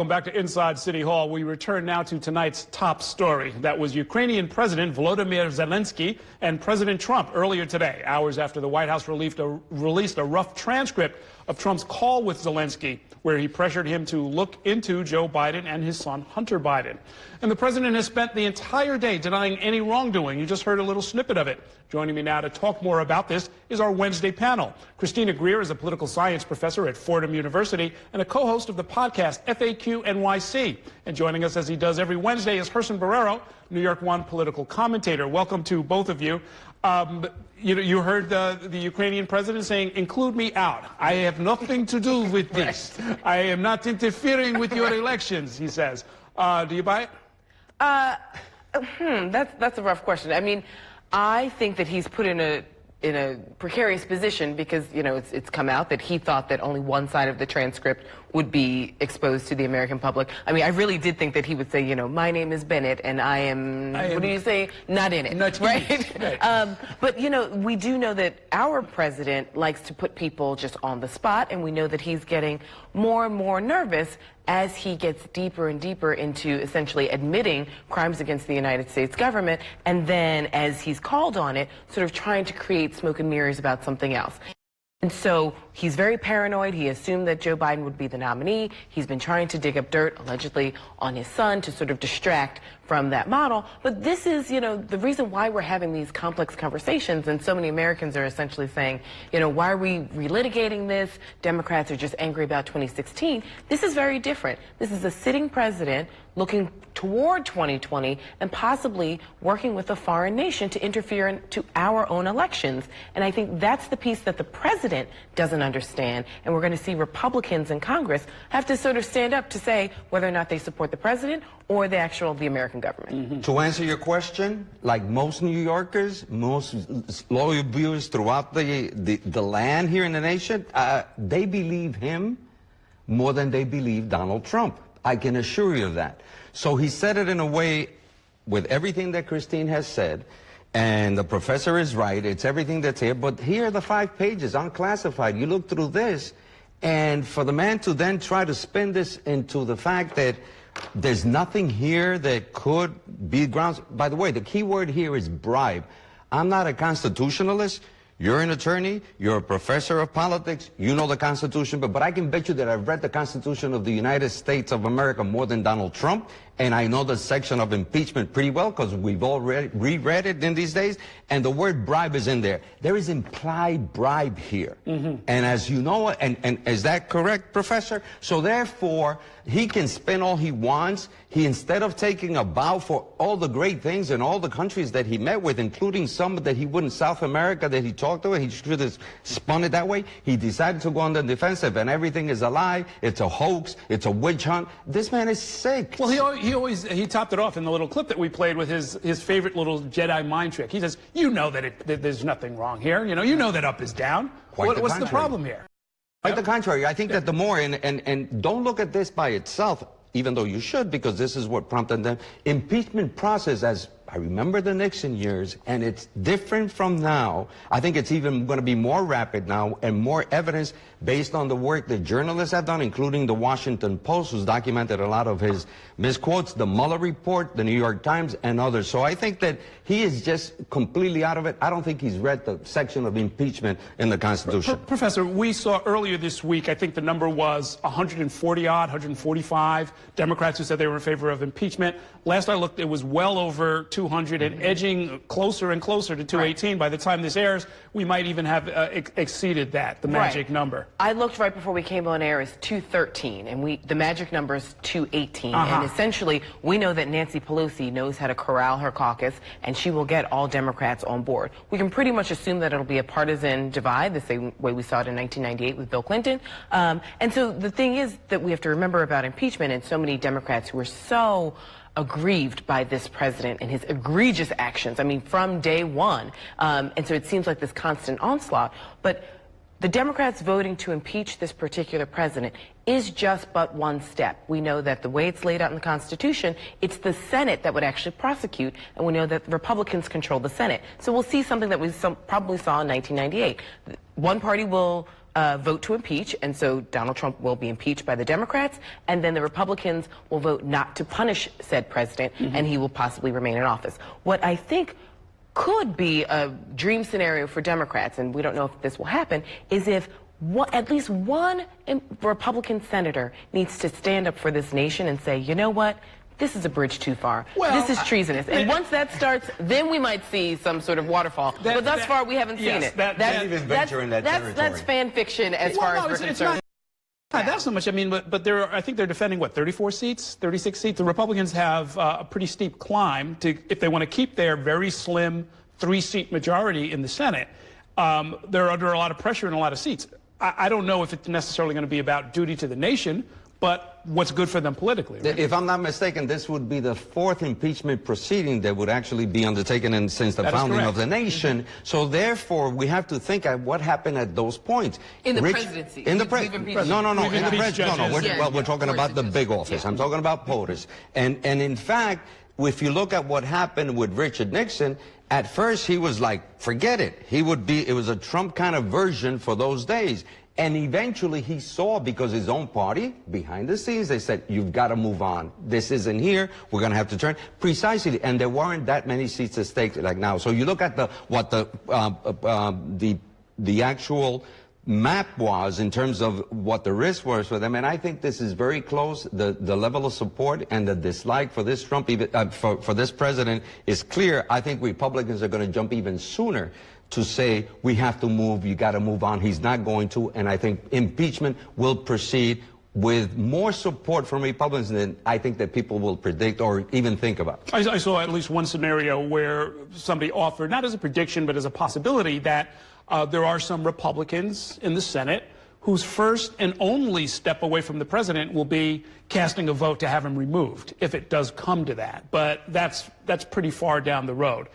Welcome back to Inside City Hall. We return now to tonight's top story. That was Ukrainian President Volodymyr Zelensky and President Trump earlier today, hours after the White House released a rough transcript of Trump's call with Zelensky, where he pressured him to look into Joe Biden and his son Hunter Biden. And the president has spent the entire day denying any wrongdoing. You just heard a little snippet of it. Joining me now to talk more about this is our Wednesday panel. Christina Greer is a political science professor at Fordham University and a co-host of the podcast FAQ NYC. And joining us as he does every Wednesday is Herson Barrero, NY1 political commentator. Welcome to both of you. You heard the Ukrainian president saying, "Include me out. I have nothing to do with this. I am not interfering with your elections," he says. Do you buy it? That's a rough question. I mean, I think that he's put in a precarious position because, you know, it's come out that he thought that only one side of the transcript would be exposed to the American public. I mean, I really did think that he would say, you know, my name is Bennett and I am what do you say? Not in it, right? But, you know, we do know that our president likes to put people just on the spot, and we know that he's getting more and more nervous as he gets deeper and deeper into essentially admitting crimes against the United States government, and then as he's called on it, sort of trying to create smoke and mirrors about something else. And so he's very paranoid. He assumed that Joe Biden would be the nominee. He's been trying to dig up dirt, allegedly, on his son to sort of distract from that model. But this is, you know, the reason why we're having these complex conversations, and so many Americans are essentially saying, you know, why are we relitigating this? Democrats are just angry about 2016. This is very different. This is a sitting president looking toward 2020 and possibly working with a foreign nation to interfere into our own elections. And I think that's the piece that the president doesn't understand. And we're going to see Republicans in Congress have to sort of stand up to say whether or not they support the president or the American government. To answer your question, like most New Yorkers, most loyal viewers throughout the land here in the nation, they believe him more than they believe Donald Trump. I can assure you of that. So he said it in a way with everything that Christine has said, and the professor is right, it's everything that's here, but here are the 5 pages, unclassified. You look through this, and for the man to then try to spin this into the fact that there's nothing here that could be grounds. By the way, the key word here is bribe. I'm not a constitutionalist. You're an attorney, you're a professor of politics, you know the Constitution, but I can bet you that I've read the Constitution of the United States of America more than Donald Trump, and I know the section of impeachment pretty well because we've all reread it in these days, and the word bribe is in there. There is implied bribe here. And as you know, and is that correct, Professor? So therefore, he can spend all he wants. He, instead of taking a bow for all the great things in all the countries that he met with, including some that he would in South America that he talked to, he should have spun it that way. He decided to go on the defensive, and everything is a lie, it's a hoax, it's a witch hunt. This man is sick. Well, he topped it off in the little clip that we played with his favorite little Jedi mind trick. He says, you know that there's nothing wrong here. You know that up is down. What's the problem here? Quite the contrary. I think that the more, and don't look at this by itself, even though you should, because this is what prompted the impeachment process, as I remember the Nixon years, and it's different from now. I think it's even going to be more rapid now and more evidence based on the work that journalists have done, including the Washington Post, who's documented a lot of his misquotes, the Mueller report, the New York Times, and others. So I think that he is just completely out of it. I don't think he's read the section of impeachment in the Constitution. Professor, we saw earlier this week, I think the number was 140-odd, 145 Democrats who said they were in favor of impeachment. Last I looked, it was well over 200 and edging closer and closer to 218. Right. By the time this airs, we might even have exceeded that, the magic number. I looked right before we came on air, it's 213, and the magic number is 218. And essentially, we know that Nancy Pelosi knows how to corral her caucus, and she will get all Democrats on board. We can pretty much assume that it'll be a partisan divide, the same way we saw it in 1998 with Bill Clinton. And so the thing is that we have to remember about impeachment, and so many Democrats who were so aggrieved by this president and his egregious actions, I mean, from day one. And so it seems like this constant onslaught. But the Democrats voting to impeach this particular president is just but one step. We know that the way it's laid out in the Constitution, it's the Senate that would actually prosecute, and we know that Republicans control the Senate. So we'll see something that we probably saw in 1998. One party will vote to impeach, and so Donald Trump will be impeached by the Democrats, and then the Republicans will vote not to punish said president, and he will possibly remain in office. What I think could be a dream scenario for Democrats, and we don't know if this will happen, is if at least one Republican senator needs to stand up for this nation and say, you know what, this is a bridge too far. Well, this is treasonous. And once that starts, then we might see some sort of waterfall. But thus far, we haven't seen it. That's fan fiction as far as we're concerned. That's not much. I mean, but I think they're defending, what, 34 seats, 36 seats? The Republicans have a pretty steep climb if they want to keep their very slim 3-seat majority in the Senate. They're under a lot of pressure and a lot of seats. I don't know if it's necessarily going to be about duty to the nation, but what's good for them politically. Right? If I'm not mistaken, this would be the 4th impeachment proceeding that would actually be undertaken since the founding of the nation. So therefore, we have to think at what happened at those points. In the presidency. In the presidency. No. We're talking about the big office. I'm talking about POTUS. And in fact, if you look at what happened with Richard Nixon, at first he was like, forget it. It was a Trump kind of version for those days. And eventually he saw, because his own party, behind the scenes, they said, you've got to move on. This isn't here. We're going to have to turn. Precisely. And there weren't that many seats at stake like now. So you look at what the actual map was in terms of what the risk was for them. And I think this is very close. The level of support and the dislike for this Trump, for this president is clear. I think Republicans are going to jump even sooner to say, we have to move, you got to move on. He's not going to, and I think impeachment will proceed with more support from Republicans than I think that people will predict or even think about. I saw at least one scenario where somebody offered, not as a prediction, but as a possibility, that there are some Republicans in the Senate whose first and only step away from the president will be casting a vote to have him removed, if it does come to that. But that's pretty far down the road.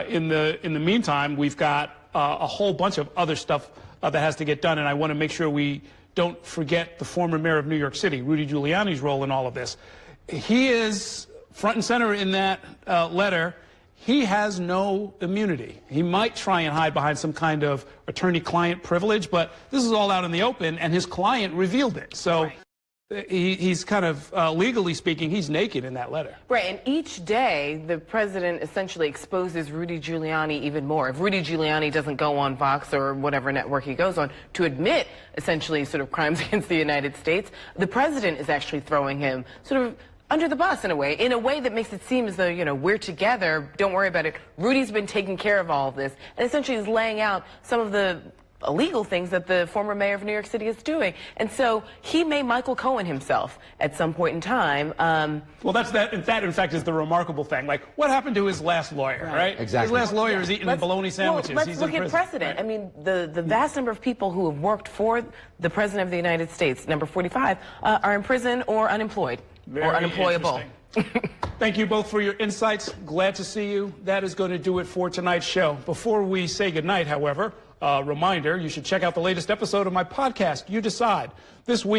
In the meantime, we've got a whole bunch of other stuff that has to get done, and I want to make sure we don't forget the former mayor of New York City, Rudy Giuliani's role in all of this. He is front and center in that letter. He has no immunity. He might try and hide behind some kind of attorney-client privilege, but this is all out in the open, and his client revealed it. So he's kind of, legally speaking, he's naked in that letter. Right, and each day, the president essentially exposes Rudy Giuliani even more. If Rudy Giuliani doesn't go on Fox or whatever network he goes on to admit, essentially, sort of crimes against the United States, the president is actually throwing him sort of under the bus in a way that makes it seem as though, you know, we're together, don't worry about it. Rudy's been taking care of all of this, and essentially is laying out some of the illegal things that the former mayor of New York City is doing. And so he may Michael Cohen himself at some point in time. Well, that in fact is the remarkable thing. Like, what happened to his last lawyer, right? Exactly. His last lawyer is eating bologna sandwiches. Well, let's look at precedent. Right? I mean, the vast number of people who have worked for the president of the United States, number 45, are in prison or unemployed or unemployable. Thank you both for your insights. Glad to see you. That is going to do it for tonight's show. Before we say goodnight, however, a reminder, you should check out the latest episode of my podcast, You Decide. This week,